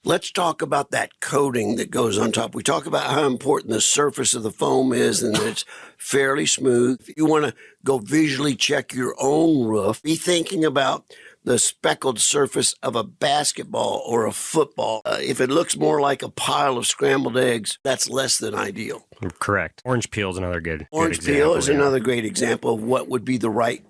Let's talk about that coating that goes on top. We talk about how important the surface of the foam is and that it's fairly smooth. If you want to go visually check your own roof, be thinking about the speckled surface of a basketball or a football. If it looks more like a pile of scrambled eggs, that's less than ideal. Correct. Orange peel is another good Orange example, peel is another great example of what would be the right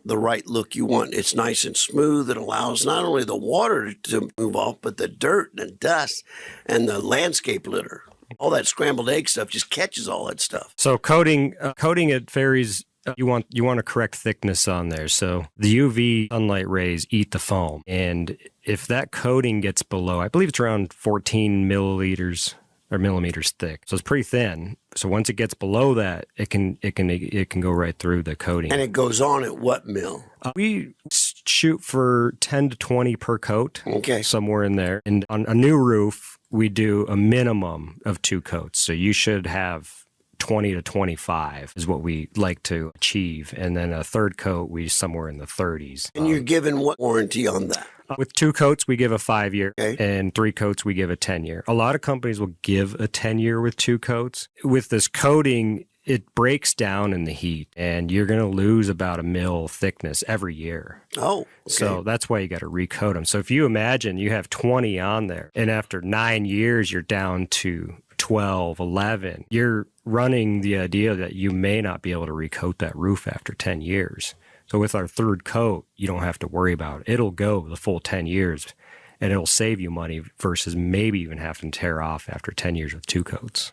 look you want. It's nice and smooth. It allows not only the water to move off, but the dirt and dust and the landscape litter. All that scrambled egg stuff just catches all that stuff. So coating it varies. You want a correct thickness on there. So the UV sunlight rays eat the foam, and if that coating gets below, I believe it's around 14 milliliters or millimeters thick, so it's pretty thin. So once it gets below that, it can go right through the coating. And it goes on at what mil? We shoot for 10 to 20 per coat. Okay, somewhere in there. And on a new roof, we do a minimum of 2 coats. So you should have 20 to 25 is what we like to achieve. And then a third coat, we somewhere in the 30s. And you're given what warranty on that? With 2 coats, we give a 5-year, okay, and 3 coats, we give a 10-year. A lot of companies will give a 10-year with 2 coats. With this coating, it breaks down in the heat, and you're going to lose about a mil thickness every year. Oh, okay. So that's why you got to recoat them. So if you imagine you have 20 on there, and after 9 years, you're down to 12, 11, you're running the idea that you may not be able to recoat that roof after 10 years. So with our third coat, you don't have to worry about it. It'll go the full 10 years, and it'll save you money versus maybe even having to tear off after 10 years with 2 coats.